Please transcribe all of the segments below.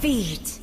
feet.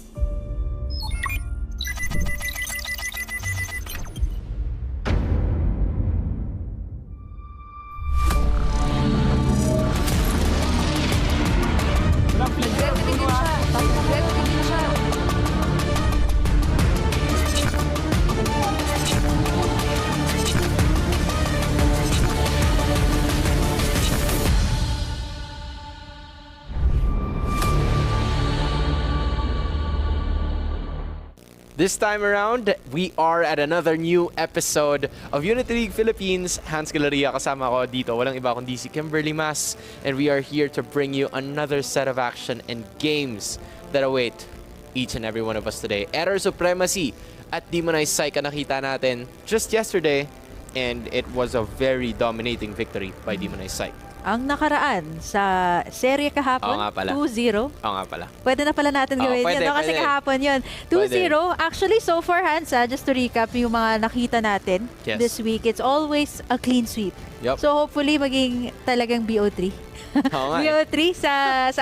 This time around, we are at another new episode of Unity League Philippines. Hans Galeria kasama ko dito. Walang iba kundi si Kimberly Mas. And we are here to bring you another set of action and games that await each and every one of us today. Error Supremacy at Demonized Psyche ang nakita natin just yesterday. And it was a very dominating victory by Demonized Psyche. Ang nakaraan sa serye kahapon, 2-0. Oo nga pala. Pwede na pala natin gawin pwede, yun. No? Kasi pwede. kahapon yun. 2-0. Actually, so far, Hans, just to recap yung mga nakita natin this week, it's always a clean sweep. Yep. So hopefully, maging talagang BO3. Oo nga BO3 sa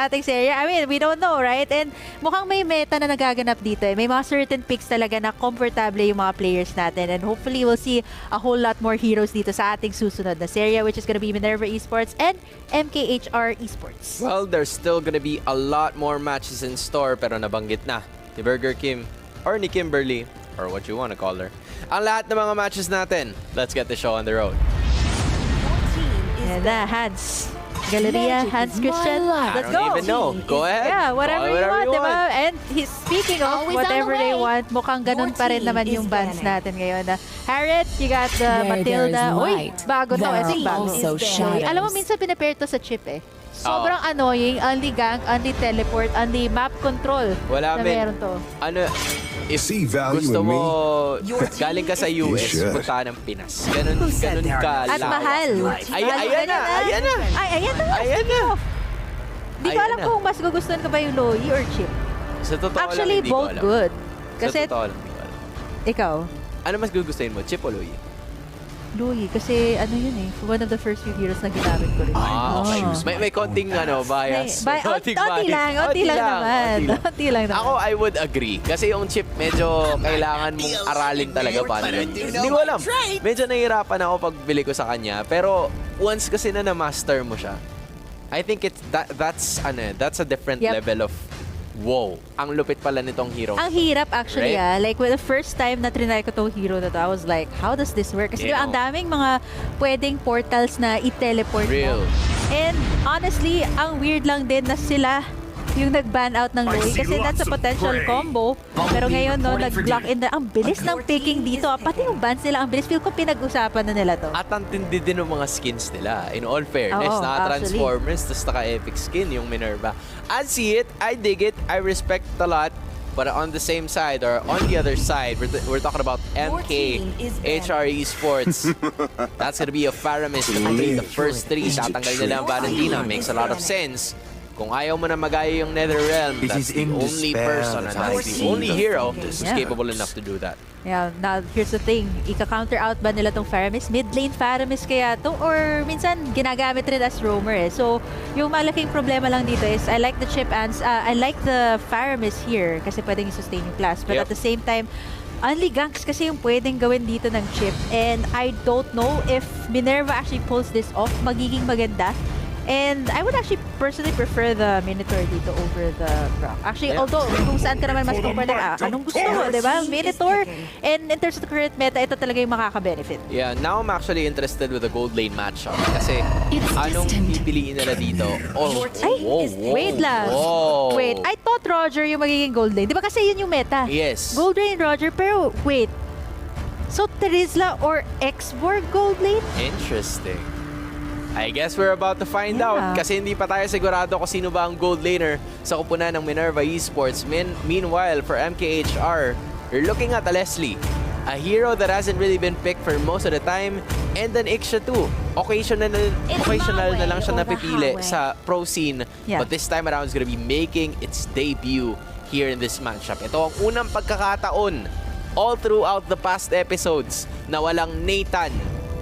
ating serye. I mean, we don't know, right? And mukhang may meta na nagaganap dito. May mga certain picks talaga na komportable yung mga players natin. And hopefully, we'll see a whole lot more heroes dito sa ating susunod na serye, which is gonna be Minerva Esports and MKHR Esports. Well, there's still gonna be a lot more matches in store, pero nabanggit na ni Burger Kim or ni Kimberly, or what you wanna call her, ang lahat ng mga matches natin. Let's get the show on the road. And Hans Galeria, Hans Christian, let's I go. don't even know. Go ahead. Yeah, whatever you want, diba? And speaking of Always whatever on the they way. want, mukhang ganun pa rin naman yung bands natin ngayon. Harriet, you got the Where there Matilda. is Uy, light, bago to. there I think are bago. also shadows. Alam mo, minsan pinapair to sa chip eh. Sobrang annoying, only gank, only teleport, only map control Wala, na men. meron to. Ano, if See value gusto in mo, me? galing ka sa US, should. punta ng Pinas. Ganun ka At lawak. mahal. Ayan na, ayan na. Ay, ayan na. Ayan na. Di ko Ayan alam na. kung mas gugustuhan ka ba yung Loyi or chip. Sa totoo Actually, lang, hindi ko both alam. good. Sa Kasi totoo lang, hindi ko alam. ikaw, Ano mas gugustuhin mo, Chip o Louie? Loyi, kasi ano yun eh, one of the first few heroes na ginamit ko rin. Okay. Oh. May konting bias. May, Konting onti lang naman. Onti lang naman. Ako, I would agree. Kasi yung chip, medyo kailangan mong aralin talaga paano ganyan. Hindi ko alam. Medyo nahihirapan ako pag bili ko sa kanya. Pero once kasi na na-master mo siya, I think that's a different level of wow. Ang lupit pala nitong hero. Ang hirap actually like when the first time na trinay ko tong hero na to, I was like, how does this work? Kasi diba, ang daming mga pwedeng portals na i-teleport mo. And honestly, ang weird lang din na sila yung nag-ban out ng Loyi kasi that's a potential combo. Pero ngayon, no, nag-block in the... Ang bilis ng picking dito. Pati yung bans nila, ang bilis. Feel ko pinag-usapan na nila to. At ang tindi din ng mga skins nila. In all fairness, Oo, naka-Transformers, tapos naka-epic skin yung Minerva. I see it, I dig it, I respect it a lot. But on the same side, or on the other side, we're talking about MKHR Esports. That's gonna be a Faramis to complete the first three. Tatanggal nila ang Valentina. Makes a lot of sense. Kung ayaw mo na magaya yung Netherrealm, that's the only person and that's the only hero who's capable enough to do that. Yeah, now here's the thing. Ika-counter out ba nila tong Faramis? Mid-lane Faramis kaya to? Or minsan ginagamit rin as roamer eh. So, yung malaking problema lang dito is I like the chip and I like the Faramis here kasi pwedeng i-sustain yung class. But at the same time, only ganks kasi yung pwedeng gawin dito ng chip. And I don't know if Minerva actually pulls this off, magiging maganda. And I would actually personally prefer the Minotaur dito over the Brock. Actually, although kung saan ka naman mas comfortable, anong gusto mo, di ba? Minotaur. And in terms of the current meta, ito talaga yung makaka-benefit. Yeah, now I'm actually interested with the gold lane matchup. Kasi anong pipiliin nila dito? Oh, Wait lang. Wait, I thought Roger yung magiging gold lane. Di ba kasi yun yung meta? Yes. Gold lane Roger, pero wait. So, Terizla or X-Borg gold lane? Interesting. I guess we're about to find out kasi hindi pa tayo sigurado kung sino ba ang gold laner sa kupunan ng Minerva Esports. Meanwhile, for MKHR, you're looking at a Leslie, a hero that hasn't really been picked for most of the time, and then Ixia too. Occasional na lang siya napipili sa pro scene, but this time around is gonna be making its debut here in this matchup. Ito ang unang pagkakataon all throughout the past episodes na walang Nathan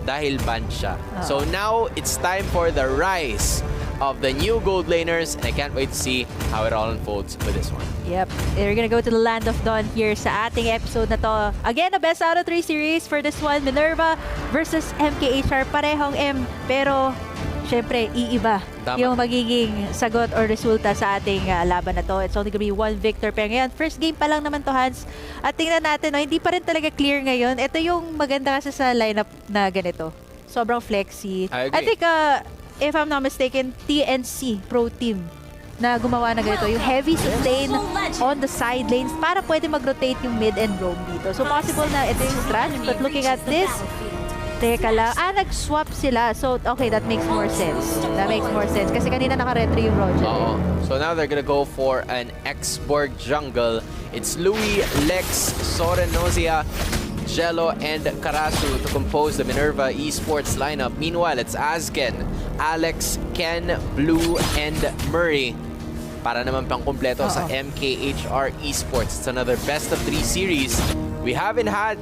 dahil ban siya. So now, it's time for the rise of the new gold laners, and I can't wait to see how it all unfolds with this one. Yep, we're gonna go to the Land of Dawn here sa ating episode na to. Again, a best out of 3 series for this one. Minerva versus MKHR. Parehong M, pero syempre, iiba yung magiging sagot or resulta sa ating laban na to. It's only gonna be one victor. Pero ngayon, first game pa lang naman to, Hans. At tingnan natin, no, hindi pa rin talaga clear ngayon. Ito yung maganda kasi sa lineup na ganito. Sobrang flexy. I think, if I'm not mistaken, TNC Pro Team na gumawa na ganito. Yung heavy sustain on the side lanes para pwede mag-rotate yung mid and roam dito. So possible na ito yung stratch. But looking at this, teka lang. Nag-swap sila. So, okay, that makes more sense. That makes more sense. Kasi kanina naka-retry yung Roger. So now they're gonna go for an X-Borg jungle. It's Louis, Lex, Soren, Nozia, Jello, and Karasu to compose the Minerva Esports lineup. Meanwhile, it's Azken, Alex, Ken, Blue, and Murray. Para naman pang kumpleto sa MKHR Esports. It's another best of 3 series. We haven't had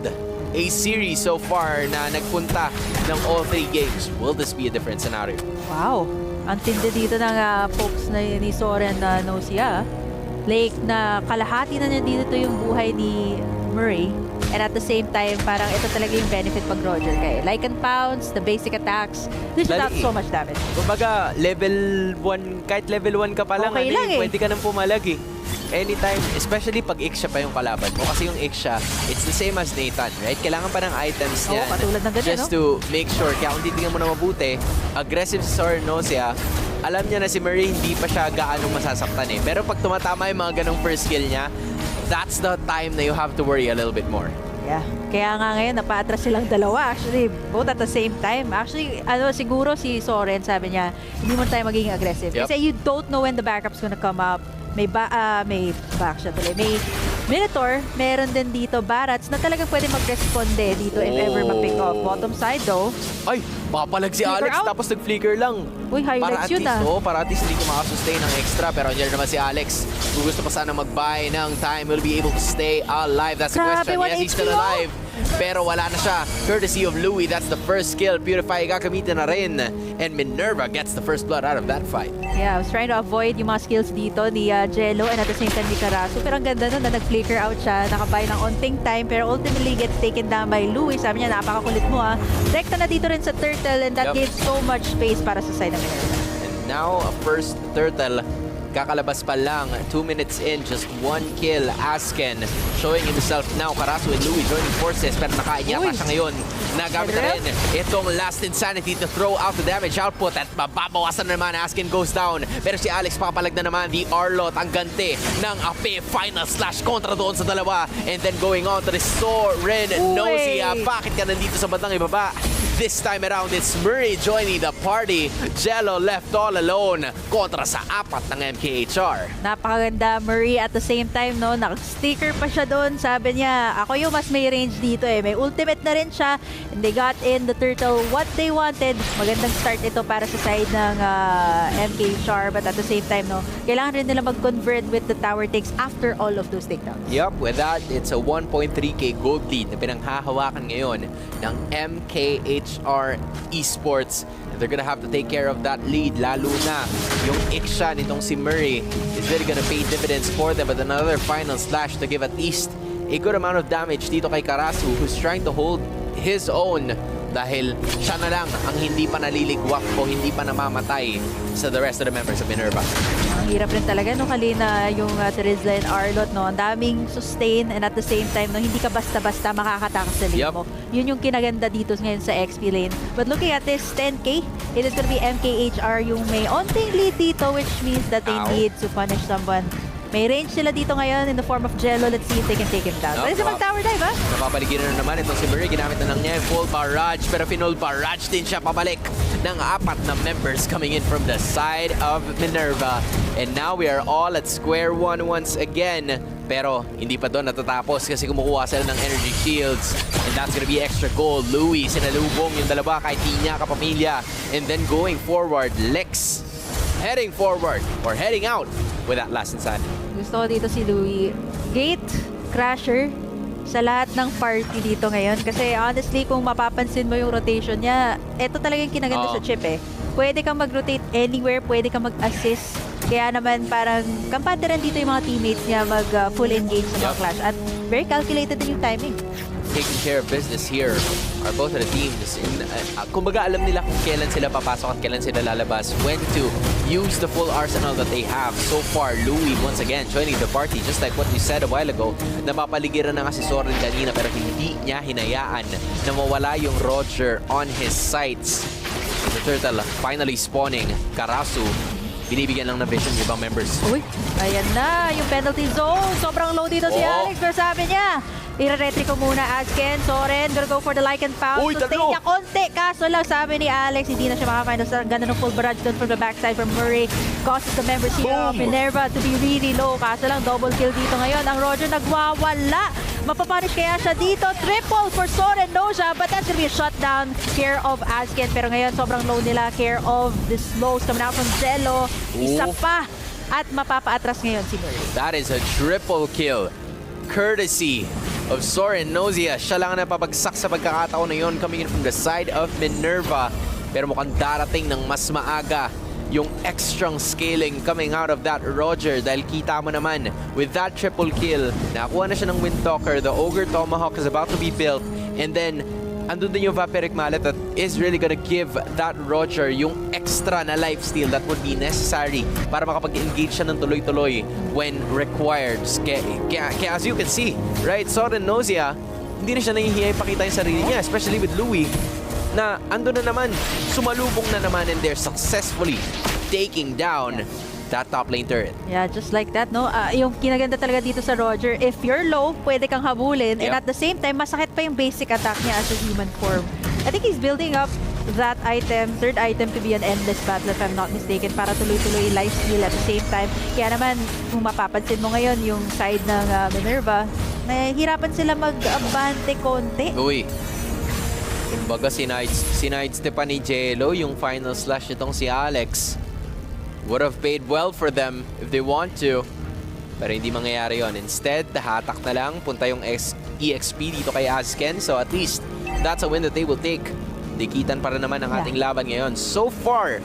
a series so far na nagpunta ng all 3 games. Will this be a different scenario? Wow. Ang tindi dito ng folks na ni Soren na Nosia. Like na kalahati na niya dito yung buhay ni Murray. And at the same time, parang ito talaga yung benefit pag Roger kay. Like and pounce, the basic attacks, this is not so much damage. Kumbaga, level 1, kahit level 1 ka pa lang, okay lang pwede ka nang pumalag eh. Anytime, especially pag Ixia pa yung kalaban mo. Kasi yung Ixia, it's the same as Nathan, right? Kailangan pa ng items niya. Katulad ng ganyan, just to make sure. Kaya kung titignan mo na mabuti, aggressive si Soren Nausea, alam niya na si Murray hindi pa siya gaano masasaktan eh. Pero pag tumatama yung mga ganong first skill niya, that's the time na you have to worry a little bit more. Yeah. Kaya nga ngayon, napa-atras silang dalawa. Actually, both at the same time. Actually, siguro si Soren, sabi niya, hindi mo tayo magiging aggressive. Yep. Kasi you don't know when the backup's gonna come up. May back siya tuloy. May Minotaur, meron din dito Barats na talagang pwede mag-responde dito if ever ma-pick up. Bottom side though. Ay, papalag si Alex tapos nag-flicker lang. Uy, highlights yun Para at least hindi ko makasustain ng extra. Pero andyan naman si Alex. Kung gusto pa sana mag-buy ng time, will be able to stay alive. That's the question. Yes, he's still alive. Pero wala na siya. Courtesy of Louis, that's the first skill. Purify gagamitin na rin. And Minerva gets the first blood out of that fight. Yeah, I was trying to avoid yung mga skills dito ni Jello and at the same time ni Karasu. Pero ang ganda nun na nag-flicker out siya. Nakabay ng onting time pero ultimately gets taken down by Louis. Sabi niya, napakakulit mo Rekta na dito rin sa Turtle and that gave so much space para sa side ng Minerva. And now, first Turtle. Kakalabas pa lang, 2 minutes in, just 1 kill. Asken showing himself now. Karasu and Louis joining forces, pero nakain yata siya ngayon. Nagamit na rin itong last insanity to throw out the damage output at mababawasan na naman. Asken goes down, pero si Alex papalag na naman. The Arlot ang ganti ng Ape final slash kontra doon sa dalawa. And then going on to the Soren Nozia. Bakit ka nandito sa bandang ibaba? This time around, it's Murray joining the party. Jello left all alone kontra sa 4 ng MKHR. Napakaganda, Murray. At the same time, no, naka-sticker pa siya doon. Sabi niya, ako yung mas may range dito eh. May ultimate na rin siya. And they got in the Turtle what they wanted. Magandang start ito para sa side ng MKHR. But at the same time, no, kailangan rin nila mag-convert with the tower takes after all of those takedowns. Yup, with that, it's a 1.3k gold lead na pinanghahawakan ngayon ng MKHR Esports. And they're gonna have to take care of that lead, lalo na yung Ixia nitong si Murray is really gonna pay dividends for them with another final slash to give at least a good amount of damage dito kay Karasu, who's trying to hold his own dahil siya na lang ang hindi pa naliligwak o hindi pa namamatay sa the rest of the members of Minerva. Ang hirap rin talaga no, kalina yung Terizla and Arlot, no? Ang daming sustain and at the same time, no, hindi ka basta-basta makakatakas sa lane mo. Yun yung kinaganda dito ngayon sa XP lane. But looking at this 10k, it is gonna be MKHR yung may onting lead dito, which means that they need to punish someone. May range sila dito ngayon in the form of Jello. Let's see if they can take him down. Pwede siya mag-tower dive, Napapaligid na naman itong si Murray. Ginamit na lang niya yung full barrage. Pero finol barrage din siya pabalik ng 4 na members coming in from the side of Minerva. And now we are all at square one once again. Pero hindi pa doon natatapos kasi kumukuha sila ng energy shields. And that's gonna be extra gold. Louis, sinalubong yung dalawa kahit di niya kapamilya. And then going forward, Lex heading forward or heading out with that last insanity. Gusto ko dito si Louis. Gate Crasher sa lahat ng party dito ngayon. Kasi honestly, kung mapapansin mo yung rotation niya, ito talagang kinaganda sa chip eh. pwede kang mag-rotate anywhere, pwede kang mag-assist. Kaya naman parang kampante rin dito yung mga teammates niya mag-full engage sa mga clash. At very calculated din yung timing. Taking care of business here are both of the teams. Kumbaga alam nila kung kailan sila papasok at kailan sila lalabas, when to use the full arsenal that they have. So far, Louis once again joining the party, just like what we said a while ago, na mapaligiran na nga si Soren kanina pero hindi niya hinayaan na mawala yung Roger on his sights. The turtle finally spawning. Karasu, binibigyan lang ng vision yung ibang members. Uy, ayan na, yung penalty zone. Sobrang low dito si Alex. Pero sabi niya, ire-retry ko muna Azken. Soren, gonna go for the like and pound. Uy, Sustain niya konti. Kaso lang, sabi ni Alex, hindi na siya makafind. Sa ganda ng full barrage doon from the backside from Murray. Causes the members here of Minerva to be really low. Kaso lang, double kill dito ngayon. Ang Roger nagwawala. Mapapunish kaya siya dito. Triple for Soren, no siya. But that's gonna be a shutdown. Care of Azken. Pero ngayon, sobrang low nila. Care of the slows coming out from Zello. Isa pa. At mapapaatras ngayon si Murray. That is a triple kill. Courtesy of Soren Nozia. Siya lang ang napapagsak sa pagkakataon na yun coming in from the side of Minerva. Pero mukhang darating ng mas maaga yung extra scaling coming out of that Roger dahil kita mo naman with that triple kill, nakuha na siya ng Windtalker. The Ogre Tomahawk is about to be built and then andun din yung Vampiric Mallet that is really gonna give that Roger yung extra na lifesteal that would be necessary para makapag-engage siya ng tuloy-tuloy when required. Kaya as you can see, right, Soren Nozia, hindi na siya nahihiya ipakita yung sarili niya, especially with Louis, na andun na naman, sumalubong na naman and they're successfully taking down that top lane turret. Yeah, just like that, no? Yung kinaganda talaga dito sa Roger, if you're low, pwede kang habulin. And at the same time, masakit pa yung basic attack niya as a human form. I think he's building up that item, third item to be an endless battle if I'm not mistaken, para tuloy-tuloy lifesteal at the same time. Kaya naman, kung mapapansin mo ngayon, yung side ng Minerva, nahihirapan sila mag-abante konti. Uy, kumbaga sinide-step pa ni Jello yung final slash nitong si Alex. Would have paid well for them if they want to. Pero hindi mangyayari yon. Instead, hatak na lang. Punta yung EXP dito kay Azken. So at least, that's a win that they will take. Dikitan para naman ang ating laban ngayon. So far,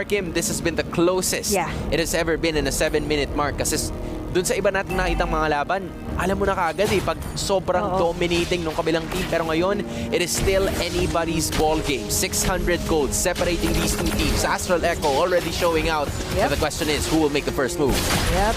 Kim, this has been the closest it has ever been in a 7-minute mark. Kasi dun sa iba natin nakitang mga laban, alam mo na kagad pag sobrang dominating ng kabilang team. Pero ngayon, it is still anybody's ball game. 600 gold separating these two teams. Astral Echo already showing out. But the question is, who will make the first move?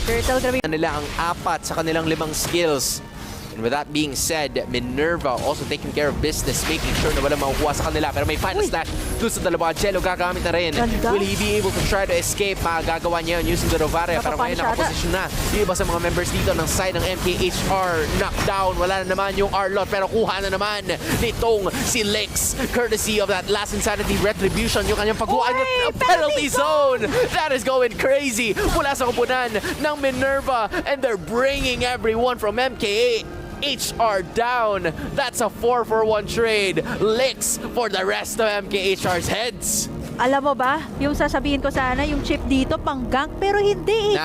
Turtle gonna be... Nila ang 4 sa kanilang 5 skills. And with that being said, Minerva also taking care of business, making sure na walang makukuha sa kanila. Pero may final slash doon sa dalawa. Jello gagamit na rin. Will he be able to try to escape? Magagawa niya yun using the Rovaria. Pero ngayon nakaposisyon na yung iba sa mga members dito ng side ng MKHR. Knockdown. Wala na naman yung Arlot. Pero kuha na naman nitong si Lex. Courtesy of that last Insanity Retribution. Yung kanyang pagkuha ng penalty zone. That is going crazy. Mula sa kupunan ng Minerva. And they're bringing everyone from MKHR down. That's a 4-for-1 trade. Licks for the rest of MKHR's heads. Alam mo ba, yung sasabihin ko sana, yung chip dito pang gank, pero hindi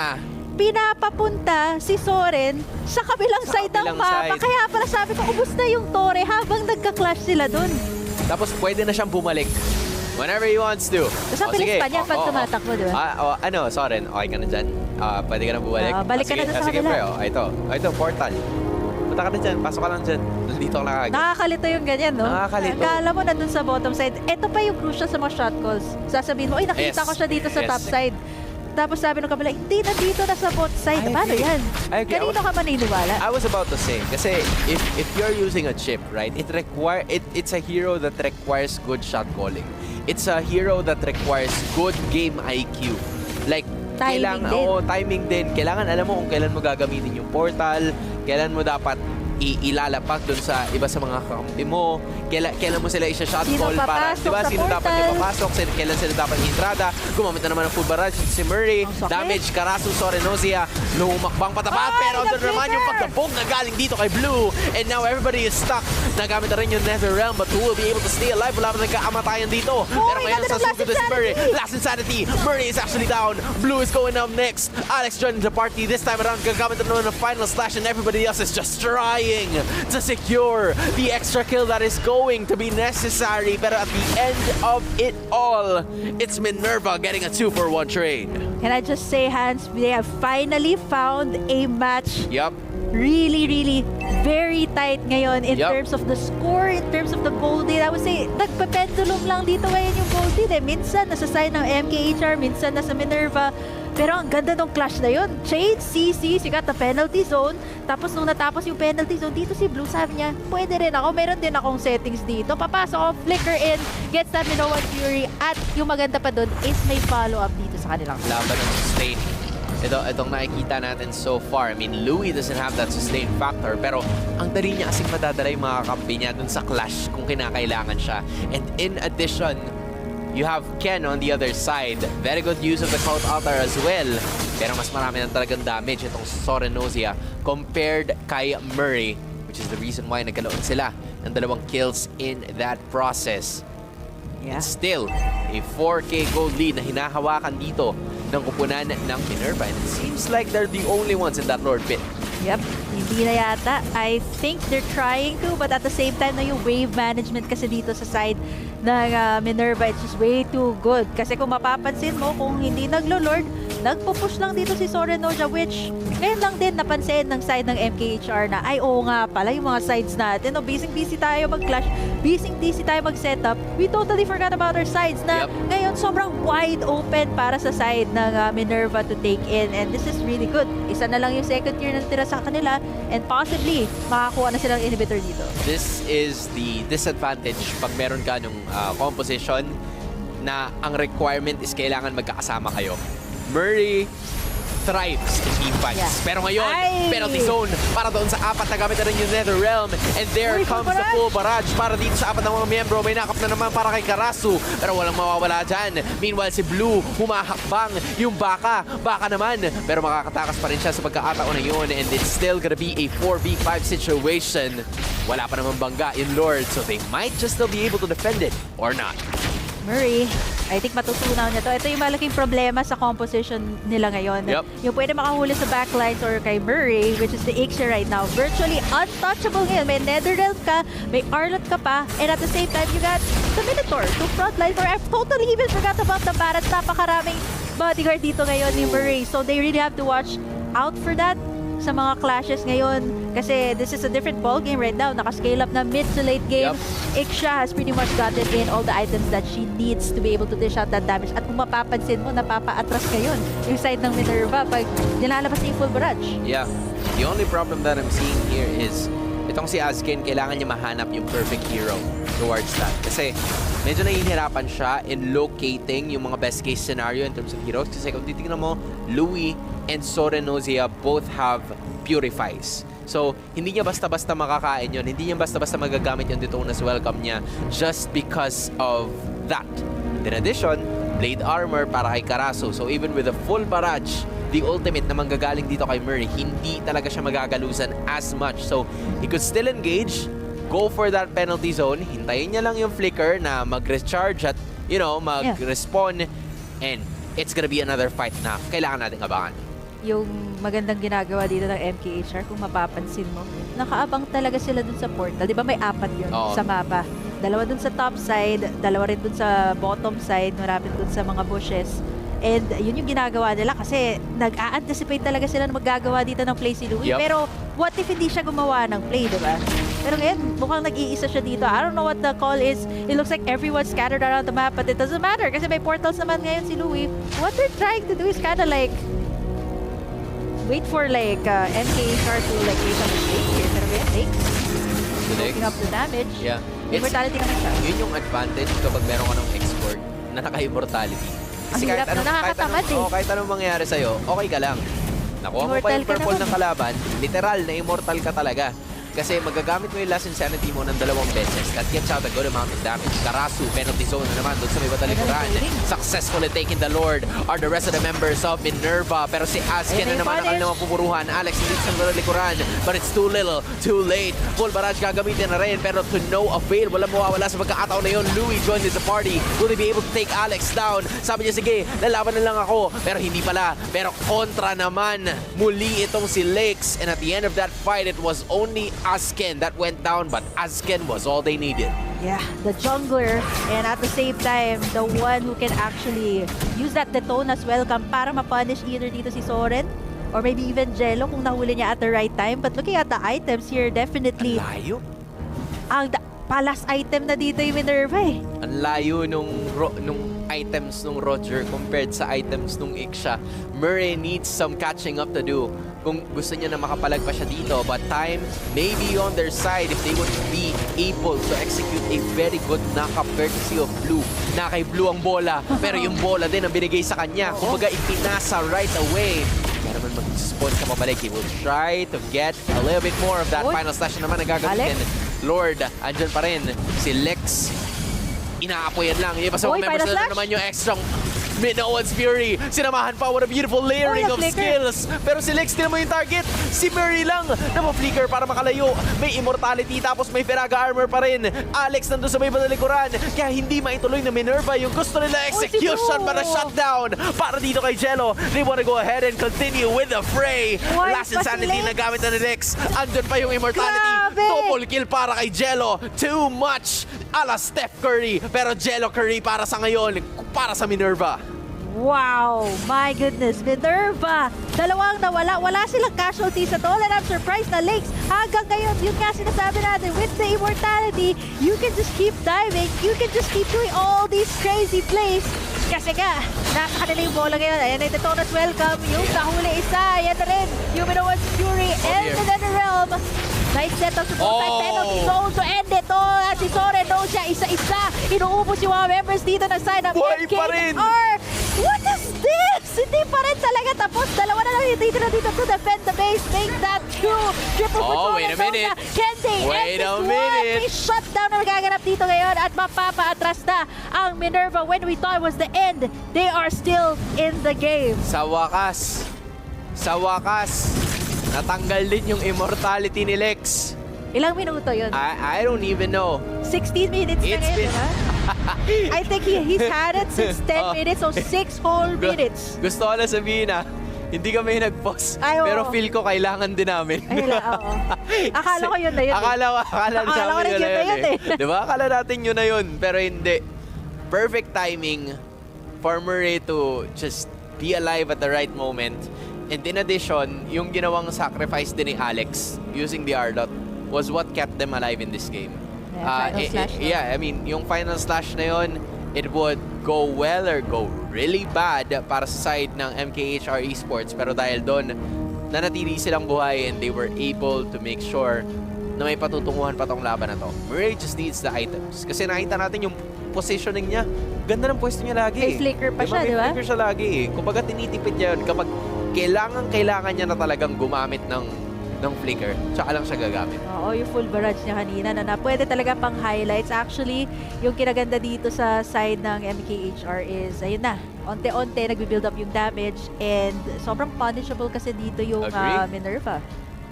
pinapapunta si Soren sa kabilang side ng mapa. Kaya pala sabi ko, ubus na yung Torre habang nagka-clash sila dun. Tapos pwede na siyang bumalik whenever he wants to. Sa bilis pa niya pag tumatakbo, di ba? Soren, okay ka na dyan. Pwede ka na bumalik. Balik ka na sa sige, kabila. Ito, portal. Punta ka na dyan, pasok ka lang dyan. Dito ka lang agad. Nakakalito yung ganyan, no? Nakakalito. Akala mo nandun sa bottom side. Ito pa yung crucial sa mga shot calls. Sasabihin mo, nakita ko siya dito sa top side. Tapos sabi nung kabila, hindi, nandito na sa bot side. Paano yan? Kanino ka maniniwala? I was about to say, kasi if you're using a chip, right, it's a hero that requires good shot calling. It's a hero that requires good game IQ. Like, timing din. Kailangan alam mo kung kailan mo gagamitin yung portal, kailan mo dapat ilalapak dun sa iba sa mga kakampi mo, kailan mo sila isa-shot call para, di ba, sino dapat ipapasok, kailan sila dapat entrada, gumamit na naman ng full barrage si Murray, damage, Karasu, Sorenozia, lumakbang patapat, pero doon naman yung pagdabog na galing dito kay Blue, and now everybody is stuck. Nagamit na rin yung Nether Realm, but who will be able to stay alive? Wala pa nagkaamatayan dito. Pero ngayon sa sugat is Murray. Last Insanity. Murray is actually down. Blue is going up next. Alex joining the party. This time around, gagamit na naman ng final slash, and everybody else is just trying trying to secure the extra kill that is going to be necessary. Pero at the end of it all, it's Minerva getting a 2-for-1 trade. Can I just say, Hans, they have finally found a match. Yup. Really, really very tight ngayon in Yup. terms of the score, in terms of the goal lead. I would say, nagpapendulum lang dito ngayon yung goal lead. Minsan nasa side ng MKHR, minsan nasa Minerva. Pero ang ganda ng clash na yun. Shade, CC, you got the penalty zone. Tapos nung natapos yung penalty zone, dito si Blue sabi niya, pwede rin ako. Meron din akong settings dito. Papasok ako, flicker in, gets that Minoan Fury. At yung maganda pa doon is may follow-up dito sa kanilang Laban ng sustain. Itong nakikita natin so far. I mean, Louis doesn't have that sustain factor. Pero ang dali niya kasing madadala yung mga kampi niya dun sa clash kung kinakailangan siya. And in addition, you have Ken on the other side. Very good use of the Cloud Altar as well. Pero mas marami ng talagang damage itong Sorenozia compared kay Murray, which is the reason why nagkaloon sila ng 2 kills in that process. Yeah. It's still a 4K gold lead na hinahawakan dito ng kupunan ng Minerva. And it seems like they're the only ones in that Lord pit. Yep, hindi na yata. I think they're trying to, but at the same time na yung wave management kasi dito sa side ng Minerva, it's just way too good. Kasi kung mapapansin mo, kung hindi naglo-lord, nagpo-push lang dito si Sorenozia, which ngayon lang din napansin ng side ng MKHR na, ay oo nga pala, yung mga sides natin, no, busy tayo mag-clash, busy tayo mag-setup, we totally forgot about our sides na ngayon sobrang wide open para sa side ng Minerva to take in, and this is really good. Isa na lang yung second tier na tira sa kanila, and possibly makakuha na silang inhibitor dito. This is the disadvantage pag meron ka nung composition na ang requirement is kailangan magkakasama kayo. Murray thrives in team fights. Yeah. Pero ngayon, penalty zone para doon sa 4 na gamit na rin yung Nether Realm. And there comes the full barrage para dito sa 4 ng mga miyembro. May nakap na naman para kay Karasu. Pero walang mawawala dyan. Meanwhile, si Blue humahakbang yung Baka. Baka naman. Pero makakatakas pa rin siya sa pagkakataon na yun. And it's still gonna be a 4v5 situation. Wala pa naman bangga in Lord. So they might just still be able to defend it or not. Murray, I think matutunaw niya to. Ito yung malaking problema sa composition nila ngayon. Yep. Yung pwede makahuli sa backlines or kay Murray, which is the Ixia right now, virtually untouchable ngayon. May Netherrealm ka, may Arlot ka pa, and at the same time, you got the Minotaur to frontline. For I totally even forgot about the Barat. Napakaraming bodyguard dito ngayon ni Murray. So they really have to watch out for that sa mga clashes ngayon. Kasi this is a different ball game right now. Naka-scale up na mid to late game. Yep. Ixia has pretty much gotten in all the items that she needs to be able to dish out that damage. At kung mapapansin mo, napapa-atras ngayon yung side ng Minerva pag nilalabas na yung full barrage. Yeah. The only problem that I'm seeing here is itong si Azkin, kailangan niya mahanap yung perfect hero towards that. Kasi medyo nahihirapan siya in locating yung mga best case scenario in terms of heroes. Kasi kung titignan mo, Louis and Sorenozia both have purifies. So, hindi niya basta-basta makakain yun. Hindi niya basta-basta magagamit yung Detona's welcome niya just because of that. In addition, Blade Armor para kay Karasu. So, even with a full barrage, the ultimate na manggagaling dito kay Murray, hindi talaga siya magagalusan as much. So, he could still engage, go for that penalty zone, hintayin niya lang yung flicker na mag-recharge at, you know, mag-respawn, and it's gonna be another fight na kailangan nating abangan. Yung magandang ginagawa dito ng MKHR, kung mapapansin mo, nakaabang talaga sila dun sa portal. Di ba may 4 yun sa mapa? 2 dun sa top side, 2 rin dun sa bottom side, marami dun sa mga bushes. And yun yung ginagawa nila kasi nag-a-anticipate talaga sila na maggagawa dito ng play si Louis. Pero what if hindi siya gumawa ng play, di ba? Pero ngayon, mukhang nag-iisa siya dito. I don't know what the call is. It looks like everyone's scattered around the map, but it doesn't matter kasi may portals naman ngayon si Louis. What they're trying to do is kind of like wait for like MKHR to like make a mistake here. Pero ngayon, takes. Looking up the damage. Yeah. Immortality naman siya. Yun yung advantage kapag meron ka ng export na naka-immortality. Kasi Ang hirap na nakakatamad kahit anong mangyari sa'yo, okay ka lang. Nakuha mo pa yung purple ng kalaban, literal na immortal ka talaga. Kasi magagamit mo yung last insanity mo ng 2 beses. That gets out a good amount of damage. Karasu, penalty zone na naman doon sa may batalikuran. Successfully taking the Lord are the rest of the members of Minerva. Pero si Asken na naman ang kanilang pupuruhan. Alex hindi sa batalikuran. But it's too little, too late. Full barrage gagamitin na rin. Pero to no avail. Walang mawawala sa pagkakataon na yun. Louis joined the party. Will they be able to take Alex down? Sabi niya, sige, lalaban na lang ako. Pero hindi pala. Pero kontra naman. Muli itong si Lakes. And at the end of that fight, it was only Azken that went down, but Azken was all they needed. Yeah, the jungler, and at the same time, the one who can actually use that Detone as well para ma-punish either dito si Soren or maybe even Jello kung nahuli niya at the right time. But looking at the items here, definitely, Layo. ang palas item na dito yung Minerva eh. Ang layo nung items nung Roger compared sa items nung Iksha. Murray needs some catching up to do kung gusto niya na makapalag pa siya dito. But time may be on their side if they would be able to execute a very good knock-up courtesy of Blue. Na kay Blue ang bola, pero yung bola din ang binigay sa kanya. Kumbaga ipinasa right away. Kaya naman mag-spawn ka mabalik. He will try to get a little bit more of that final slash na naman ang gagamitin. Lord, andyan pa rin si Lex. Inaapoyan lang. Yung iba sa mga members na naman yung extra Minoan's Fury. Sinamahan pa. What a beautiful layering of skills. Pero si Lex, din mo yung target. Si Murray lang na ma-flicker para makalayo. May immortality tapos may Veraga armor pa rin. Alex nandun sa may badalikuran. Kaya hindi maituloy na Minerva yung gusto nila execution para shutdown. Para dito kay Jello. They wanna go ahead and continue with the fray. Last insanity na gamit na ni Lex. Andun pa yung immortality. Double kill para kay Jello. Too much. Ala Steph Curry. Pero Jello Curry para sa ngayon. Para sa Minerva. Wow! My goodness, Minerva! Dalawang nawala. Wala silang casualties at all. And I'm surprised na Lakes, hanggang ngayon, yun nga sinasabi natin, with the immortality, you can just keep diving. You can just keep doing all these crazy plays. Kasi nga, nasa kanila yung bola ngayon. Ayan, ito as welcome. Yung nahuli isa. Ayan na rin. Yung Minoan's Fury and the Netherrealm. Nice setup sa both penalty zone to end it. At si Soren, no siya, isa-isa. Inuubos yung mga members dito ng side ng MKR. What is this? Hindi pa rin talaga tapos. Dalawa na lang dito to defend the base. Make that two. Triple for Soren. Wait a minute. Can they end this one? May shutdown na nagaganap dito ngayon at mapapaatras na ang Minerva. When we thought it was the end, they are still in the game. Sa wakas, natanggal din yung immortality ni Lex. Ilang minuto yun? I don't even know. 16 minutes na ngayon, diba? I think he's had it since 10 minutes, so 6 whole minutes. Gusto ko na sabihin hindi kami nag-pause. Pero feel ko kailangan din namin. Ay, oo. Akala ko yun na yun. Akala namin yun na yun eh. Diba? Akala natin yun na yun. Pero hindi. Perfect timing for Murray to just be alive at the right moment. And in addition, yung ginawang sacrifice din ni Alex using the R-Dot was what kept them alive in this game. I mean, yung final slash na yun, it would go well or go really bad para sa side ng MKHR Esports. Pero dahil doon, nanatili silang buhay and they were able to make sure na may patutunguhan pa tong laban na to. Murray just needs the items. Kasi nakita natin yung positioning niya. Ganda ng pwesto niya lagi. May flicker pa siya, di ba? May flicker siya lagi eh. Kumbaga tinitipid niya yun kapag kailangan niya na talagang gumamit ng flicker, tsaka lang siya gagamit. Oo, yung full barrage niya kanina na pwede talaga pang highlights. Actually, yung kinaganda dito sa side ng MKHR is, ayun na, onte-onte nagbi-build up yung damage and sobrang punishable kasi dito yung Minerva.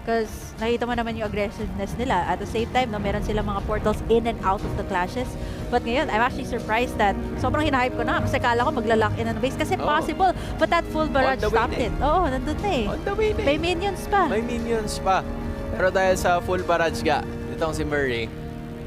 Because nakita mo naman yung aggressiveness nila. At the same time, no, meron silang mga portals in and out of the clashes. But ngayon, I'm actually surprised that sobrang hinahype ko na. Kasi kala ko magla-lock in on the base. Kasi possible. But that full barrage stopped it. Oo, nandun na eh. On the way na. May minions pa. May minions pa. Pero dahil sa full barrage ga, itong si Murray,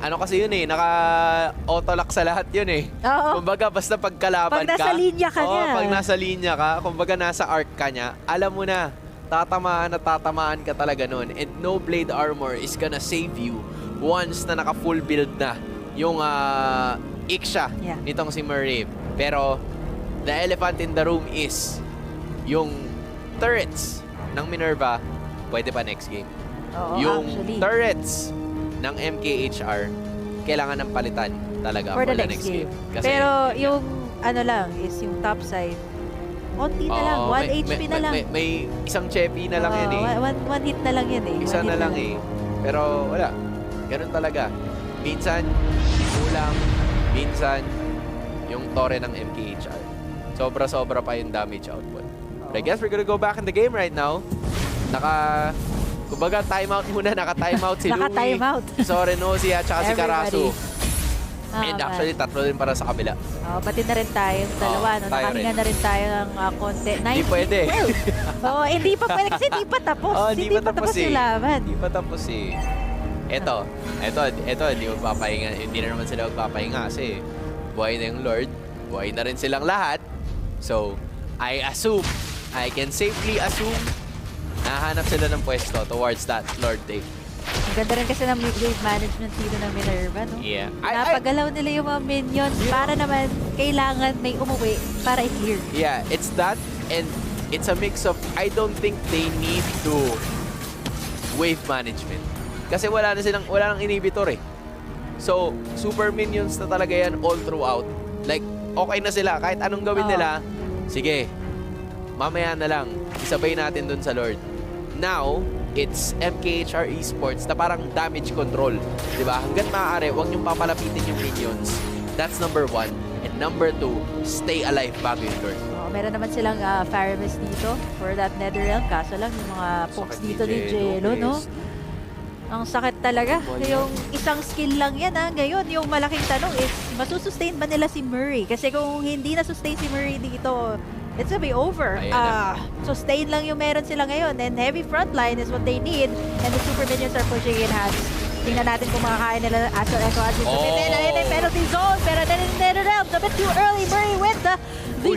ano kasi yun eh, naka-auto-lock sa lahat yun eh. Oo. Kumbaga, basta pagkalaban Pag nasa linya ka niya. Pag nasa linya ka, kumbaga nasa arc ka niya, alam mo na, tatamaan ka talaga nun. And no blade armor is gonna save you once na naka-full build na yung Iksha nitong si Murray. Pero, the elephant in the room is yung turrets ng Minerva, pwede pa next game. Oo, yung actually. Turrets ng MKHR, kailangan ng palitan talaga for the next game. Kasi, pero yung ano lang is yung top side, konti na lang, 1 HP na lang. May isang chepi na lang yan eh. One hit na lang yan eh. Isa na lang eh. Pero wala. Ganun talaga. Minsan, kulang. Minsan, yung tore ng MKHR. Sobra-sobra pa yung damage output. But I guess we're gonna go back in the game right now. Kumbaga, timeout muna. Naka-timeout si Louie. Naka-timeout. Sorenosi at saka si Karasu. And actually, tatlo din para sa kabila. Pati na rin tayo dalawa. Nakahinga na rin tayo ng konti. Hindi pwede. Hindi pa pwede kasi hindi pa tapos. Hindi pa tapos yung laban. Hindi pa tapos eh. Eto, hindi magpapahinga. Hindi na naman sila magpapahinga kasi buhay na yung Lord. Buhay na rin silang lahat. So, I can safely assume nahanap sila ng pwesto towards that Lord Day. Ang ganda rin kasi ng wave management dito ng Minerva, no? Yeah. Napagalaw nila yung mga minions para naman kailangan may umuwi para i-clear. Yeah, it's that and it's a mix of I don't think they need to wave management. Kasi wala nang inhibitor eh. So, super minions na talaga yan all throughout. Like, okay na sila. Kahit anong gawin nila, sige, mamaya na lang. Isabay natin dun sa Lord. Now, it's MKHR Esports na parang damage control. Diba? Hanggat maaari, huwag niyong papalapitin yung minions. That's number 1. And number 2, stay alive bago yung Lord. Meron naman silang Faramis dito for that Netherrealm. Kaso lang, yung mga pokes dito ni Jello, no? Ang sakit talaga. Yung isang skill lang yan, Ngayon, yung malaking tanong is, masusustain ba nila si Murray? Kasi kung hindi na-sustain si Murray dito, it's gonna be over. Sustain lang yung meron sila ngayon. And heavy frontline is what they need. And the super minions are pushing in hands. Tingnan natin kung makakain nila Astral Echo as we submit in penalty zone. Pero then in Netherrealm, a bit too early. Murray with the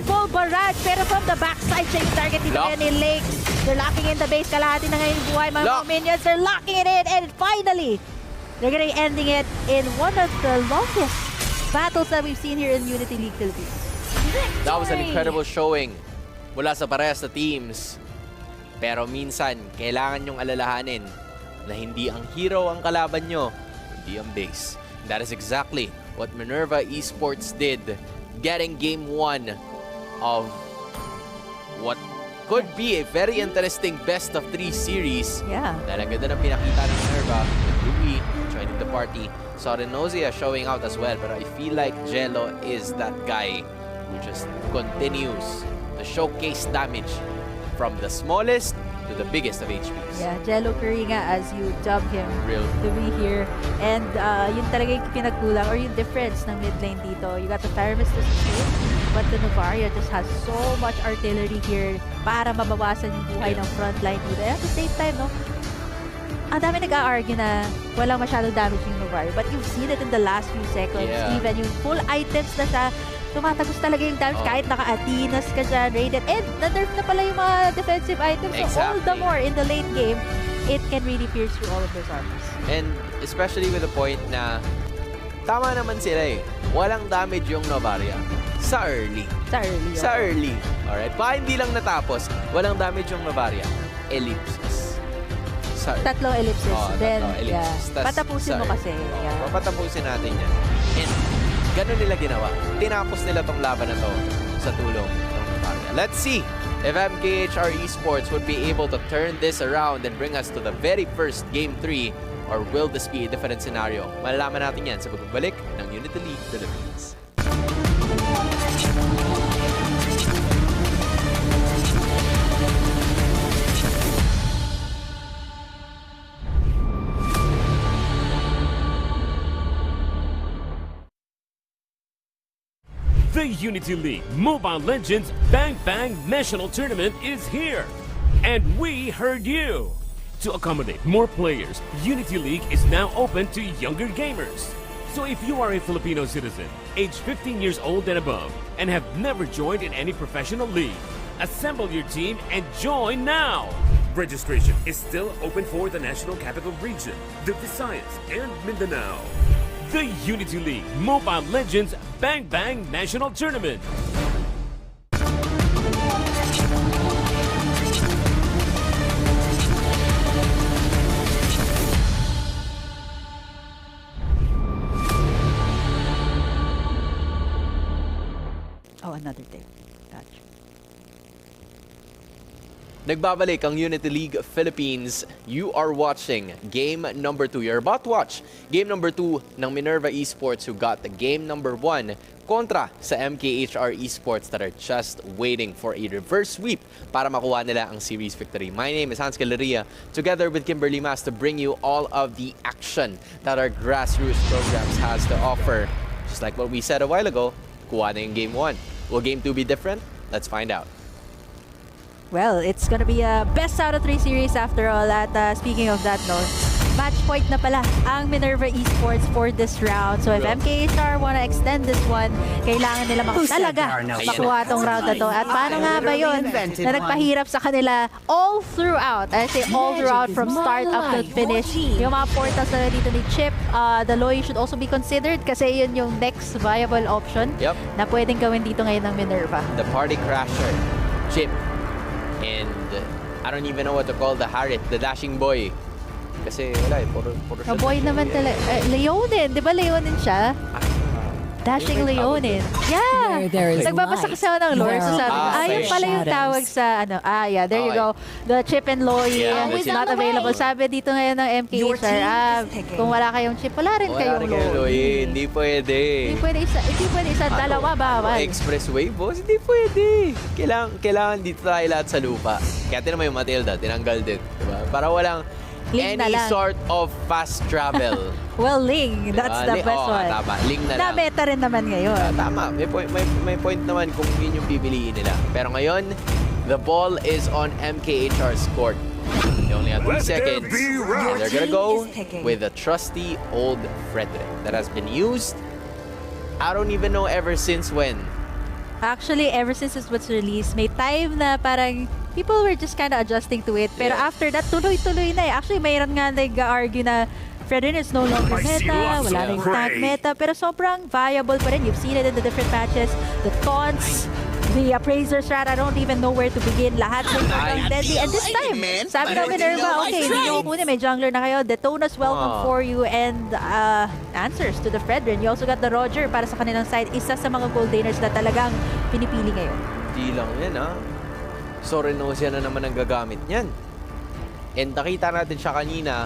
full barrage. Pero from the backside, siya yung target dito ni Lakes. They're locking in the base. Kalahati na ngayon yung buhay. Mga minions, they're locking it in. And finally, they're gonna be ending it in one of the longest battles that we've seen here in Unity League Philippines. That was an incredible showing mula sa parehas na teams. Pero minsan, kailangan nyong alalahanin na hindi ang hero ang kalaban nyo, hindi ang base. That is exactly what Minerva Esports did, getting game 1 of what could be a very interesting best of 3 series. Yeah. Dahil ang ganda ng pinakita ng Minerva, Ruby joining the party. Sorenozia showing out as well, but I feel like Jello is that guy who just continues to showcase damage from the smallest to the biggest of HPs. Yeah, Jello Curry nga as you dub him to be here. And yun talaga yung pinagkulang or yung difference ng mid lane dito. You got the Faramis to sustain, but the Novaria just has so much artillery here para mabawasan yung buhay ng front line dito. And at the same time, no, ang dami nag-a-argue na walang masyadong damage yung Novaria. But you've seen it in the last few seconds. Even yung full items na siya, tumatagos talaga yung damage kahit naka-Athenas ka dyan, raided. And na-nerf na pala yung mga defensive items. So all the more in the late game, it can really pierce through all of those armors. And especially with the point na tama naman sila eh. Walang damage yung Novaria. Sa early. Sa early. Alright? Baka hindi lang natapos, walang damage yung Novaria. Ellipses. Tatlong ellipses. Then, ellipses. yeah. Patapusin mo kasi. Papatapusin natin yan. And ganun nila ginawa. Tinapos nila tong laban na to sa tulong ng Novaria. Let's see if MKHR Esports would be able to turn this around and bring us to the very first Game 3, or will this be a different scenario? Malalaman natin yan sa pagbabalik ng Unity League Philippines. The Unity League Mobile Legends Bang Bang National Tournament is here, and we heard you. To accommodate more players, Unity League is now open to younger gamers. So if you are a Filipino citizen, aged 15 years old and above, and have never joined in any professional league, assemble your team and join now. Registration is still open for the National Capital Region, the Visayas, and Mindanao. The Unity League Mobile Legends Bang Bang National Tournament. Oh, another thing. Gotcha. Nagbabalik ang Unity League Philippines. You are watching game number 2. You're about to watch game number 2 ng Minerva Esports, who got the game number 1 kontra sa MKHR Esports that are just waiting for a reverse sweep para makuha nila ang series victory. My name is Hans Galeria, together with Kimberly Mas, to bring you all of the action that our grassroots programs has to offer. Just like what we said a while ago, kuha na yung game 1. Will game 2 be different? Let's find out. Well, it's gonna be a best out of 3 series after all. At speaking of that, no, match point na pala ang Minerva Esports for this round. So if MKHR wanna extend this one, kailangan nila makuha tong round na to. At paano nga ba yun na nagpahirap sa kanila all throughout? I say all throughout from start up to finish. Yung mga portals na dito ni Chip, the Loy should also be considered kasi yun yung next viable option na pwedeng gawin dito ngayon ng Minerva. The party crasher, Chip, and I don't even know what to call the Harit, the dashing boy. Kasi wala eh, puro siya. Boy naman talaga. Leonin, di ba Leonin siya? Dashing Leonin. Yeah! Nagbabasa kasi ako ng lore. So sabi ko, yun pala yung tawag sa ano. Yeah, there you go. The Chip and Loy is not available. Sabi dito ngayon ng MKHR, kung wala kayong chip, wala rin kayong Loy. Hindi pwede. Hindi pwede isa. Dalawa bawal. Expressway, boss? Hindi pwede. Kailangan dito tayo lahat sa lupa. Kaya tinama yung Matilda, tinanggal din. Diba? Para walang any sort of fast travel. Well, Ling. That's the best one. Tama. Ling na lang. Na-beta rin naman ngayon. Tama. May point naman kung yun yung pipiliin nila. Pero ngayon, the ball is on MKHR's court. They only have 3 seconds. And they're gonna go with a trusty old Frederick that has been used, I don't even know ever since when. Actually, ever since it was released, may time na parang people were just kind of adjusting to it. Pero after that, tuloy-tuloy na eh. Actually, mayroon nga nag-argue na Fredrin is no longer meta, wala na yung tank meta, pero sobrang viable pa rin. You've seen it in the different matches, the taunts, the appraiser strat, I don't even know where to begin. Lahat ng deadly. And this time, sabi ng Minerva, okay, hindi nyo kunin, may jungler na kayo. Detona's welcome for you and answers to the Fredrin. You also got the Roger para sa kanilang side. Isa sa mga gold laners na talagang pinipili ngayon. Di lang yan, ha? Sorenosia na naman ang gagamit niyan. And nakita natin siya kanina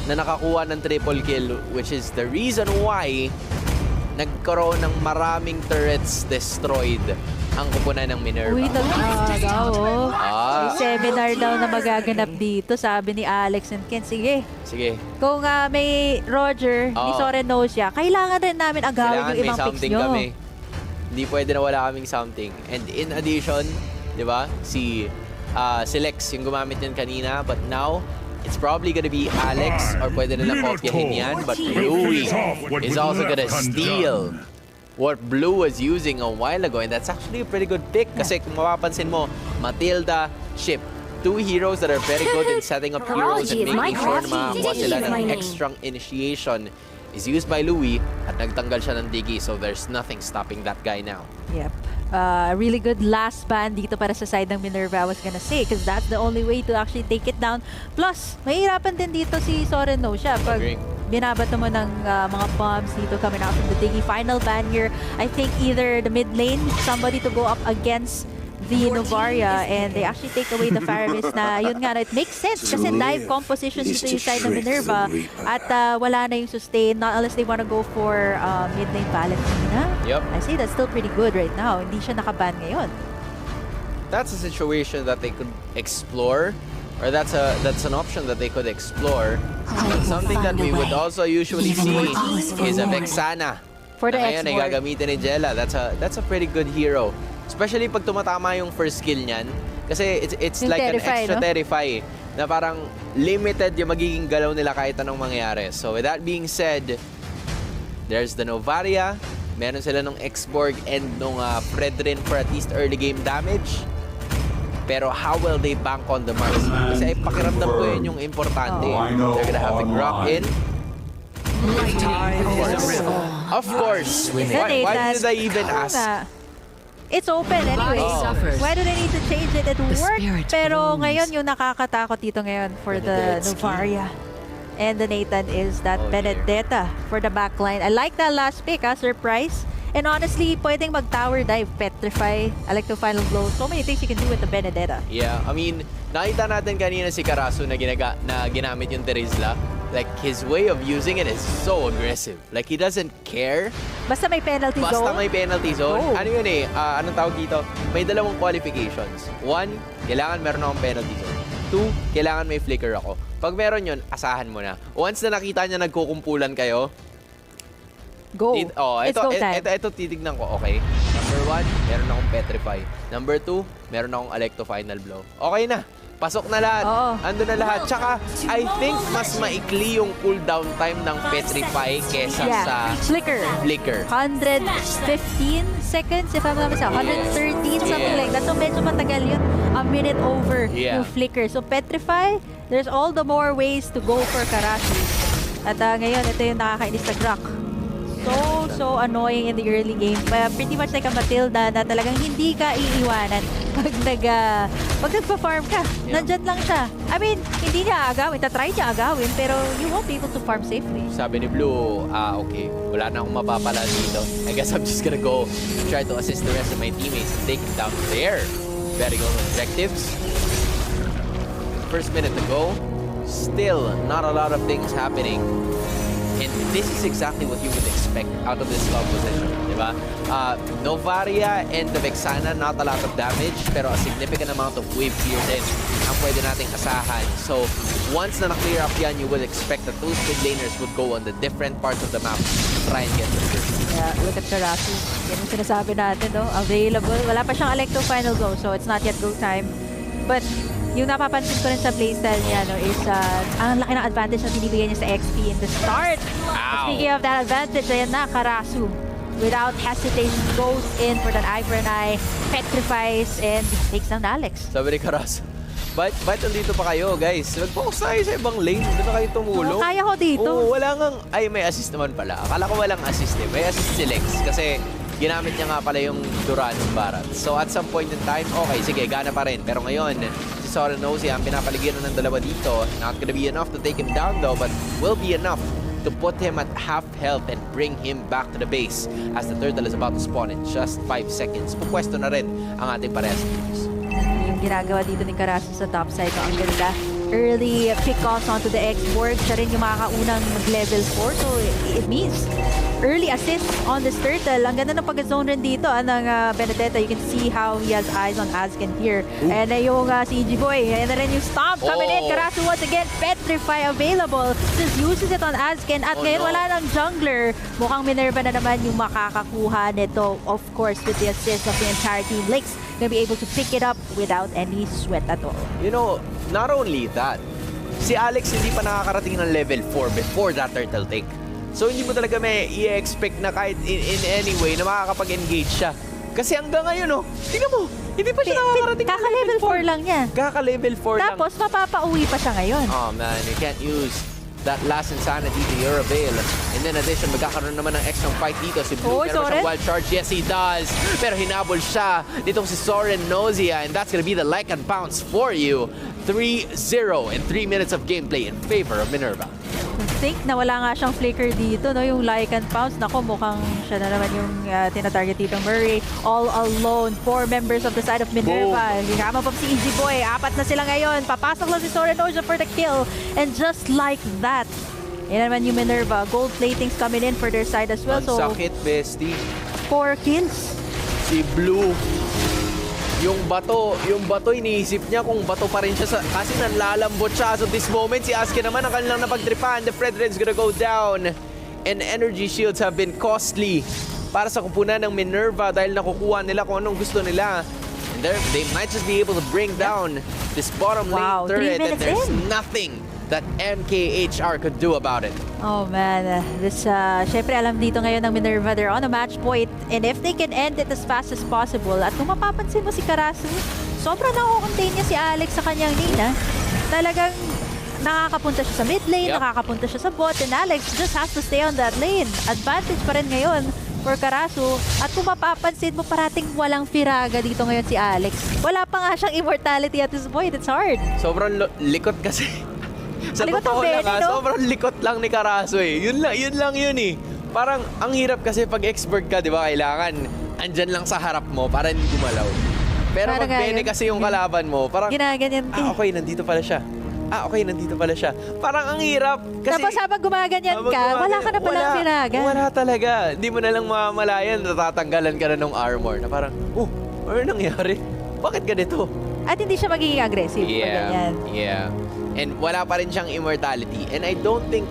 na nakakuha ng triple kill, which is the reason why nagkaroon ng maraming turrets destroyed ang kupunan ng Minerva. Uy, daw. May seminar daw na magaganap dito, sabi ni Alex and Ken. Sige. Kung may Roger, ni Sorenosia, kailangan rin namin agawin yung ibang picks nyo. Kami. Hindi pwede na wala kaming something. And in addition, di ba, si Lex yung gumamit yan kanina, but now, it's probably gonna be Alex or pwede na lang kopyahin yan, but Louie is also gonna steal what Blue was using a while ago, and that's actually a pretty good pick kasi kung mapapansin mo, Matilda, Chip, 2 heroes that are very good in setting up heroes and making sure na makakuha sila ng extra initiation is used by Louie at nagtanggal siya ng Diggy, so there's nothing stopping that guy now. Yep. Really good last ban dito para sa side ng Minerva, I was gonna say, because that's the only way to actually take it down. Plus, mahirapan din dito si Sorenosia pag binabato mo ng mga bombs dito coming out from the Diggy. Final ban here, I think either the mid lane, somebody to go up against the Novaria, and they actually take away the Faramis na yun nga, it makes sense kasi dive composition dito yung side ng Minerva at wala na yung sustain, not unless they wanna go for mid lane Valentina. I say that's still pretty good right now. Hindi siya nakaban ngayon. That's a situation that they could explore, or that's an option that they could explore. But something that we would also usually see is a Vexana. For the ngayon ay gagamitin ni Jella. That's a pretty good hero. Especially pag tumatama yung first skill niyan. Kasi it's like an extra terrify. Na parang limited yung magiging galaw nila kahit anong mangyari. So with that being said, there's the Novaria. Meron sila nung X-Borg and nung Fredrin for at least early game damage. Pero how will they bank on the Mars? Kasi pakiramdam ko yun yung importante. They're gonna have a drop in. Of course. Why did I even ask? It's open anyway. Why do they need to change it? It worked. Pero ngayon yung nakakatakot dito ngayon for the Novaria. And the Nathan is that Benedetta for the backline. I like that last pick, surprise. And honestly, pwedeng mag-tower dive, petrify, I like to final blow. So many things you can do with the Benedetta. Yeah, I mean, nakita natin kanina si Karasu na ginamit yung Terizla. Like, his way of using it is so aggressive. Like, he doesn't care. Basta may penalty zone. Basta may penalty zone. Ano yun eh, anong tawag dito? May dalawang qualifications. 1, kailangan meron akong penalty zone. 2, kailangan may flicker ako. Pag meron yun, asahan mo na. Once na nakita niya nagkukumpulan kayo, go. It's go time. Ito titignan ko, okay. Number 1, meron akong petrify. Number 2, meron akong electro final blow. Okay na. Pasok na lahat. Oo. Ando na lahat. Tsaka, I think mas maikli yung cooldown time ng Petrify kesa sa Flicker. Flicker. 115 seconds, if I'm not mistaken. 113, something like that. So medyo matagal yun. A minute over yung Flicker. So Petrify, there's all the more ways to go for Karasu. At ngayon, ito yung nakakainis na Grok. So annoying in the early game. Pretty much like a Matilda na talagang hindi ka iiwanan pag nagpa-farm ka. Nandyan lang siya. I mean, hindi niya agawin. Tatry niya agawin, pero you won't be able to farm safely. Sabi ni Blue, okay, wala na akong mapapala dito. I guess I'm just gonna go try to assist the rest of my teammates and take it down there. Betting on objectives. First minute to go. Still, not a lot of things happening. And this is exactly what you would expect out of this love position, di ba? Novaria and the Vexana, not a lot of damage, pero a significant amount of wave clear din ang pwede nating asahan. So, once na na-clear up yan, you would expect that those mid laners would go on the different parts of the map to try and get the first. Yeah, look at Karasu. Yan yung sinasabi natin, no? Available. Wala pa siyang Electro Final Go, so it's not yet go time. But yung napapansin ko rin sa playstyle niya, no, is ang laki ng advantage na binibigyan niya sa XP in the start. Speaking of that advantage, ayan na, Karasu. Without hesitation, goes in for an eye for an eye, petrifies, and takes down Alex. Sabi ni Karasu, ba't nandito pa kayo, guys? Mag-focus tayo sa ibang lane. Doon na kayo tumulong. Kaya ko dito. Wala ngang, may assist naman pala. Akala ko walang assist eh. May assist si Lex kasi ginamit niya nga pala yung Duranong Barat. So at some point in time, okay, sige, gana pa rin. Pero ngayon, si Soren Nosey ang pinapaligiran ng dalawa dito. Not gonna be enough to take him down though, but will be enough to put him at half health and bring him back to the base as the turtle is about to spawn in just 5 seconds. Pupwesto na rin ang ating parehas teams. Yung ginagawa dito ni Karasu sa top side, ang ganda. Early pick-offs onto the X-Borg. Siya rin yung makakaunang mag-level 4. So it means early assist on this turtle. Ang ganda ng pag-zone rin dito ng Benedetta. You can see how he has eyes on Azken here. And yung si EG Boy. Ayan na rin yung stomp coming in. Karasu once again, Petrify available. Just uses it on Azken. At ngayon wala ng jungler. Mukhang Minerva na naman yung makakakuha nito. Of course, with the assist of the entire team. Lake's gonna be able to pick it up without any sweat at all. You know, not only that, si Alex hindi pa nakakarating ng level 4 before that turtle take. So hindi mo talaga may i-expect na kahit in any way na makakapag-engage siya. Kasi hanggang ngayon, tingnan mo, hindi pa siya nakakarating ng Kaka-level 4 lang niya. Kaka-level 4 lang. Tapos mapapauwi pa siya ngayon. Oh man, you can't use that last insanity to your avail. And then in addition, magkakaroon naman ng extra fight dito. Si Blue, meron siyang wild charge. Yes, he does. Pero hinabol siya nitong si Soren Nozia. And that's gonna be the like and bounce for you. 3-0 in 3 minutes of gameplay in favor of Minerva. I think na wala nga siyang flicker dito, no? Yung like and pounce. Nako, mukhang siya na naman yung tinatarget dito. Murray, all alone. 4 members of the side of Minerva. Hingama pa si Easy Boy. 4 na sila ngayon. Papasok lang si Soren Nozia for the kill. And just like that, yan naman yung Minerva. Gold platings coming in for their side as well. So, sakit, bestie. 4 kills. Si Blue, yung bato iniisip niya kung bato pa rin siya kasi nanlalambot siya. So this moment, si Aske naman ang kanilang napagtripan. The Fredred's gonna go down. And energy shields have been costly para sa kupunan ng Minerva dahil nakukuha nila kung anong gusto nila. And they might just be able to bring down this bottom lane turret. And there's nothing that MKHR could do about it. Oh man, syempre alam dito ngayon ng Minerva, they're on a match point, and if they can end it as fast as possible, at kung mapapansin mo si Karasu, sobrang nako-contain niya si Alex sa kanyang lane. Talagang nakakapunta siya sa mid lane, nakakapunta siya sa bot, and Alex just has to stay on that lane. Advantage pa rin ngayon for Karasu, at kung mapapansin mo, parating walang firaga dito ngayon si Alex. Wala pa nga siyang immortality at this point, it's hard. Sobrang likot kasi. Sa totoo lang sobrang likot lang ni Karasu eh. Yun lang yun eh. Parang ang hirap kasi pag expert ka, di ba, kailangan andyan lang sa harap mo para hindi gumalaw. Pero pag bene kasi yung kalaban mo, parang ginaganyan. Okay, nandito pala siya. Okay, nandito pala siya. Parang ang hirap. Kasi, tapos habang gumaganyan ka, wala ka na palang pinaga. Wala talaga. Hindi mo na lang mamalayan, natatanggalan ka na ng armor. Na parang, ano nangyari? Bakit ganito? At hindi siya magiging aggressive. Yeah. And wala pa rin siyang immortality. And I don't think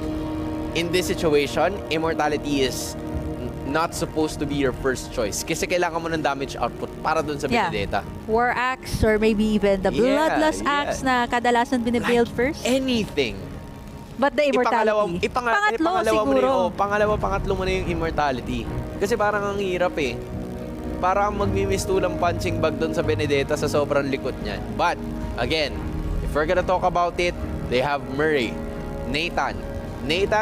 in this situation, immortality is not supposed to be your first choice. Kasi kailangan mo ng damage output para dun sa Benedetta. War Axe or maybe even the Bloodlust Axe na kadalasan binibuild first. Anything. But the immortality. Pangatlo mo na yung immortality. Kasi parang ang hirap eh. Parang magmimistulang punching bag dun sa Benedetta sa sobrang likod niyan. But, again, if we're gonna talk about it, they have Murray, Nathan,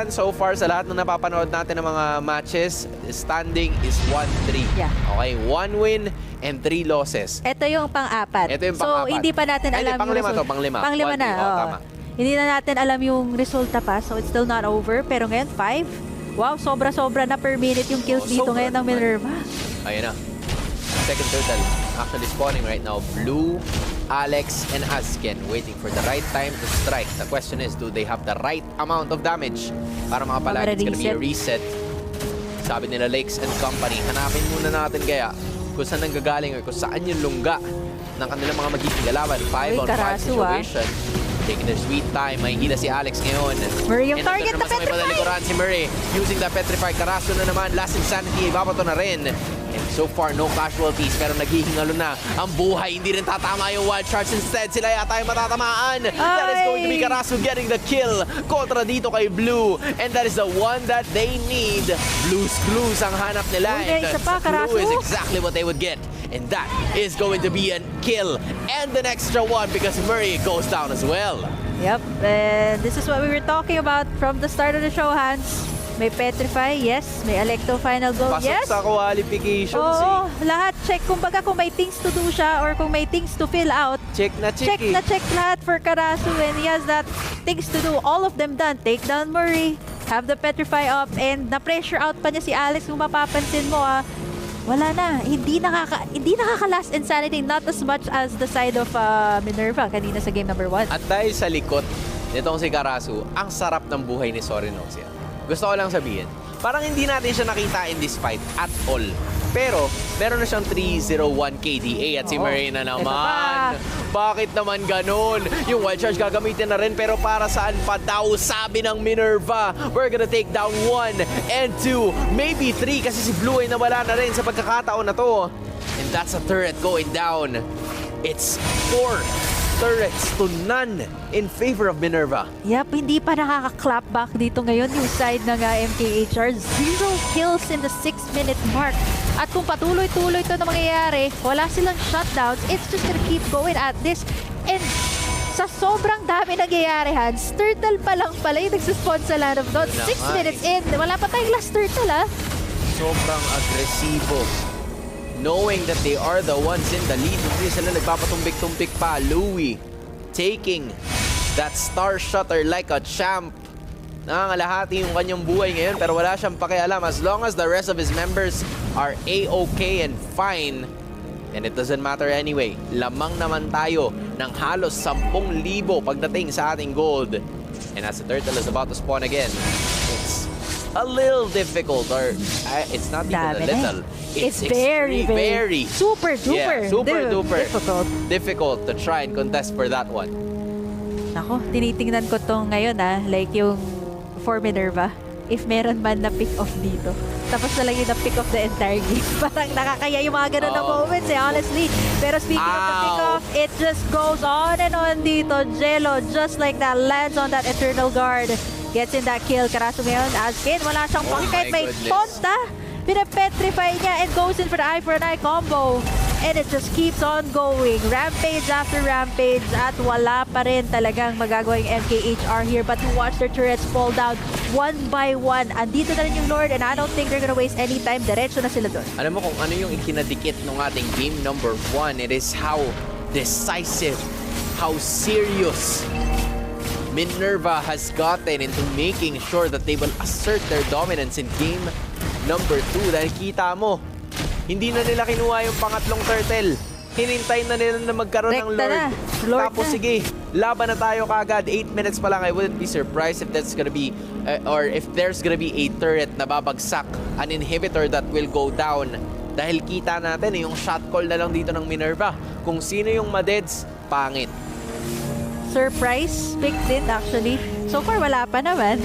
so far sa lahat ng napapanood natin ng mga matches, standing is 1-3. Yeah. Okay, 1 win and 3 losses. Ito yung pang-apat. So, hindi pa natin alam panglima yung to, panglima. Panglima na. Tama. Hindi na natin alam yung resulta pa, so it's still not over. Pero ngayon, 5. Wow, sobra-sobra na per minute yung kills dito ngayon ng Minerva. Ayun na. Second turtle actually spawning right now. Blue, Alex, and Asken waiting for the right time to strike. The question is, do they have the right amount of damage para makapalag? It's gonna be a reset. Sabi nila Lakes and Company, hanapin muna natin kaya kung saan nanggagaling or kung saan yung lungga ng kanilang mga magiging galaban. 5-on-5 situation. Taking their sweet time. May hila si Alex ngayon. Murray yung target na Petrify! Si Murray using the Petrify. Karaso na naman. Last Insanity. Ibabato na rin. And so far, no casualties. Pero naghihingalo na ang buhay. Hindi rin tatama yung wild charge. Instead, sila yata yung matatamaan. That is going to be Karaso getting the kill. Kontra dito kay Blue. And that is the one that they need. Blue's clues ang hanap nila. And the clue is exactly what they would get. And that is going to be a kill. And an extra one because Murray goes down as well. Yep, and this is what we were talking about from the start of the show, Hans. May Petrify, yes. May Electro Final Goal, yes. Pasok sa qualifications. Oo, lahat check. Kumbaga kung may things to do siya or kung may things to fill out. Check na check. Check lahat for Karasu and he has that things to do. All of them done. Take down Murray, have the Petrify up, and na-pressure out pa niya si Alex kung mapapansin mo wala na. Hindi nakaka-last Insanity, not as much as the side of Minerva kanina sa game number 1. At dahil sa likod nitong si Karasu, ang sarap ng buhay ni Sorinosia. Gusto ko lang sabihin, parang hindi natin siya nakita in this fight at all. Pero, meron na siyang 301 KDA at si Murray na naman. Bakit naman ganun? Yung wild charge gagamitin na rin pero para saan pa daw? Sabi ng Minerva, we're gonna take down 1 and 2, maybe 3 kasi si Blue ay nawala na rin sa pagkakataon na to. And that's a turret going down. It's 4 turrets to none in favor of Minerva. Yep, hindi pa nakaka-clap back dito ngayon yung side ng MKHR. 0 kills in the 6-minute mark. At kung patuloy-tuloy ito na mangyayari, wala silang shutdowns. It's just gonna keep going at this. And sa sobrang dami nangyayari, Hans, turtle pa lang pala yung nagsispawn sa Land of Gods. 6 minutes in, wala pa tayong last turtle, Sobrang agresibo. Knowing that they are the ones in the lead, hindi sila nagpapatumbik-tumbik pa. Louie taking that star shutter like a champ. Nangangalahati yung kanyang buhay ngayon pero wala siyang pakialam as long as the rest of his members are A-okay and fine. And it doesn't matter anyway. Lamang naman tayo ng halos 10,000 pagdating sa ating gold. And as the turtle is about to spawn again, it's a little difficult, or it's not even a little. It's very super duper. Yeah, super duper difficult to try and contest for that one. Nako, tinitingnan ko tong ngayon like yung for Minerva. If meron man na pick off dito. Tapos na lang yung na pick off the entire game. Parang nakakaya yung mga ganun na moments honestly. Pero speaking of the pick off, it just goes on and on dito. Jello, just like that, lands on that Eternal Guard. Gets in that kill. Karaso ngayon, Askin, wala siyang kahit may tonta. Pinapetrify niya and goes in for the eye for an eye combo. And it just keeps on going. Rampage after rampage. At wala pa rin talagang magagawa yung MKHR here. But to watch their turrets fall down one by one. Andito na rin yung Lord and I don't think they're gonna waste any time. Diretso na sila doon. Alam mo kung ano yung ikinadikit ng ating game number 1. It is how decisive, how serious Minerva has gotten into making sure that they will assert their dominance in game number 2. Dahil kita mo, hindi na nila kinuha yung pangatlong turtle. Hinintay na nila na magkaroon ng Lord. Tapos sige, laban na tayo kagad. 8 minutes pa lang. I wouldn't be surprised if that's gonna be, or if there's gonna be a turret na babagsak. An inhibitor that will go down. Dahil kita natin yung shot call na lang dito ng Minerva. Kung sino yung madeds, pangit. surprise pick din actually. So far, wala pa naman.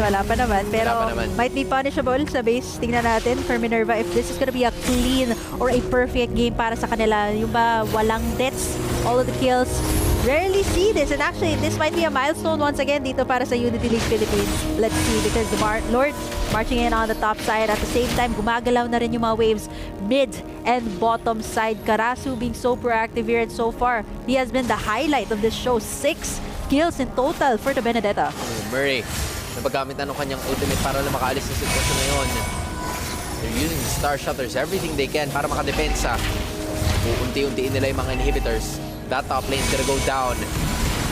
Pero might be punishable sa base. Tingnan natin for Minerva if this is gonna be a clean or a perfect game para sa kanila. Yung ba, walang deaths, all of the kills. Rarely see this, and actually this might be a milestone once again dito para sa Unity League Philippines. Let's see, because the Lord marching in on the top side, at the same time gumagalaw na rin yung mga waves mid and bottom side. Karasu being so proactive here, and so far he has been the highlight of this show. 6 kills in total for the Benedetta. Murray, napagamit na ng kanyang ultimate para lang makaalis sa sitwasyon na yun. They're using the star shutters, everything they can para makadepensa. Unti-untiin nila yung mga inhibitors. That top lane is gonna go down.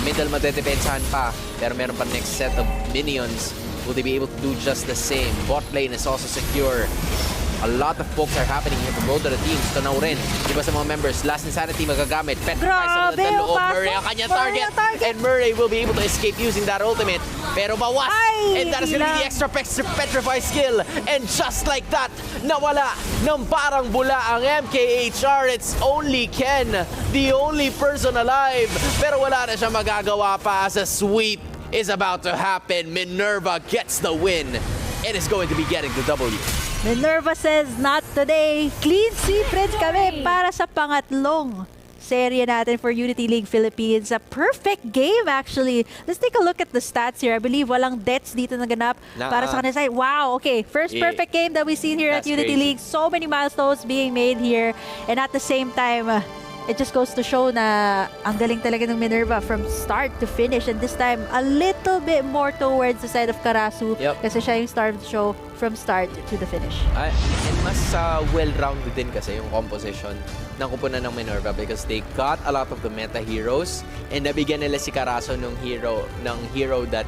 Middle madedepensahan pa. Pero meron pa next set of minions. Will they be able to do just the same? Bot lane is also secure. A lot of pokes are happening here from both of the teams. Tanaw rin. Iba sa mga members. Last Insanity magagamit. Petrify sa ng loob. Murray ang kanyang target. And Murray will be able to escape using that ultimate. Pero bawas. And that is gonna be the extra Petrify skill. And just like that, nawala ng parang bula ang MKHR. It's only Ken, the only person alive. Pero wala na siya magagawa pa as a sweep is about to happen. Minerva gets the win. It is going to be getting the W. Minerva says, not today. Clean sweep friends kami para sa pangatlong serye natin for Unity League Philippines. A perfect game actually. Let's take a look at the stats here. I believe walang deaths dito naganap para sa kanila side. Wow, okay. First perfect game that we've seen here at Unity League. So many milestones being made here. And at the same time, it just goes to show na ang galing talaga ng Minerva from start to finish. And this time, a little bit more towards the side of Karasu. Kasi siya yung star of the show from start to the finish. And mas well-rounded din kasi yung composition ng kupunan ng Minerva because they got a lot of the meta heroes and nabigyan nila si Karasu ng hero that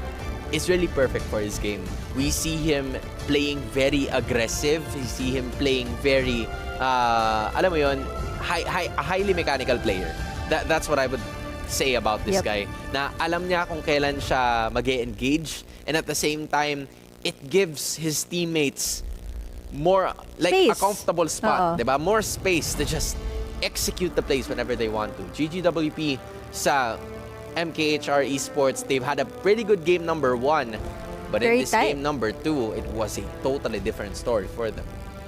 is really perfect for his game. We see him playing very aggressive. We see him playing very, alam mo yun, highly mechanical player. That's what I would say about this guy. Na alam niya kung kailan siya mag-engage and at the same time, it gives his teammates more, like a comfortable spot. Diba? More space to just execute the plays whenever they want to. GGWP sa MKHR Esports, they've had a pretty good game number 1. But in this game number 2, it was a totally different story for them.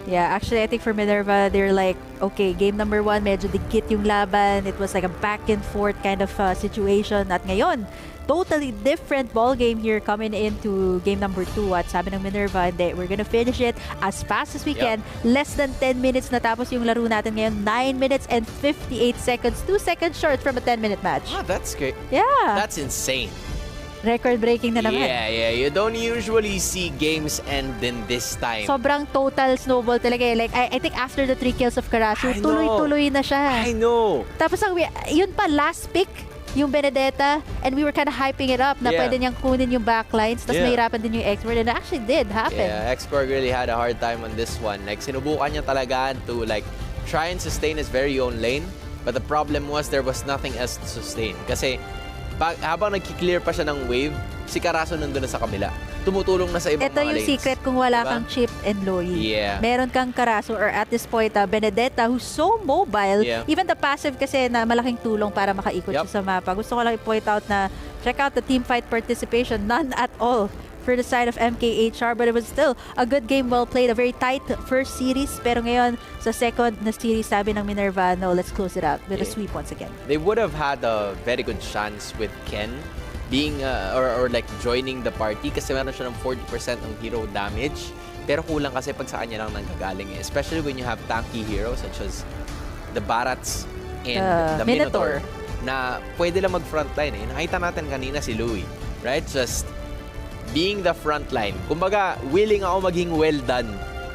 Yeah, actually, I think for Minerva, they're like, okay, game number 1, medyo dikit yung laban. It was like a back and forth kind of situation. At ngayon, totally different ball game here coming into game number 2. At sabi ng Minerva, we're gonna finish it as fast as we can. Less than 10 minutes natapos yung laro natin ngayon. 9 minutes and 58 seconds. 2 seconds short from a 10-minute match. Ah, that's great. Yeah. That's insane. Record-breaking na naman. Yeah. You don't usually see games end in this time. Sobrang total snowball talaga eh. Like, I think after the 3 kills of Karasu, tuloy-tuloy na siya. I know. Tapos, yun pa, last pick, yung Benedetta, and we were kind of hyping it up na pwede niyang kunin yung backlines, tapos mahirapan din yung Expert, and it actually did happen. Yeah, Expert really had a hard time on this one. Like, sinubukan niya talaga to like try and sustain his very own lane, but the problem was there was nothing else to sustain. Kasi habang nagki-clear pa siya ng wave, si Karasu nandun na sa kabila. Tumutulong na sa ibang mga lanes. Ito yung secret kung wala kang Chip and Loyi. Yeah. Meron kang Karasu or at this point, Benedetta who's so mobile. Yeah. Even the passive kasi na malaking tulong para makaikot siya sa mapa. Gusto ko lang i-point out na check out the team fight participation. None at all for the side of MKHR, but it was still a good game, well played. A very tight first series, pero ngayon sa second na series, sabi ng Minerva, no, let's close it out with a sweep once again. They would have had a very good chance with Ken being or like joining the party kasi meron siya ng 40% ng hero damage, pero kulang kasi pag sa kanya lang nanggagaling eh. Especially when you have tanky heroes such as the Barats and the Minotaur na pwede lang mag-frontline eh. Nakita natin kanina si Louie, right? Just being the frontline. Kumbaga, willing ako maging well done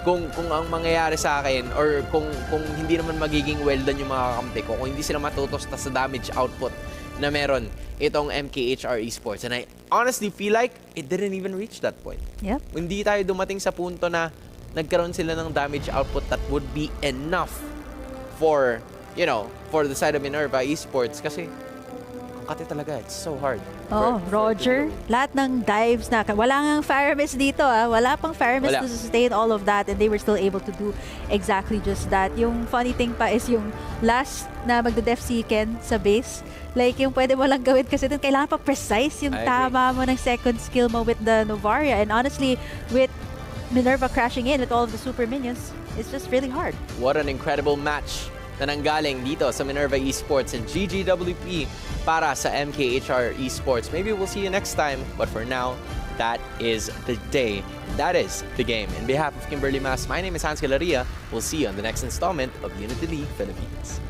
kung ang mangyayari sa akin or kung hindi naman magiging well done yung mga kakampi ko, kung hindi sila matutosta sa damage output na meron itong MKHR Esports. And I honestly feel like it didn't even reach that point. Yep. Hindi tayo dumating sa punto na nagkaroon sila ng damage output that would be enough for, for the side of Minerva Esports kasi Makati talaga. It's so hard. Oh, Roger, lahat ng dives na, wala ngang Faramis dito wala pang Faramis Wala. to sustain all of that and they were still able to do exactly just that. Yung funny thing pa is yung last na magde-def si Ken sa base, like yung pwede mo lang gawin kasi dun kailangan pa precise yung I agree. tama mo ng second skill mo with the Novaria, and honestly, with Minerva crashing in with all of the super minions, it's just really hard. What an incredible match na nanggaling dito sa Minerva Esports and GGWP para sa MKHR Esports. Maybe we'll see you next time, but for now, that is the day. That is the game. In behalf of Kimberly Mas, my name is Hans Galeria. We'll see you on the next installment of Unity League Philippines.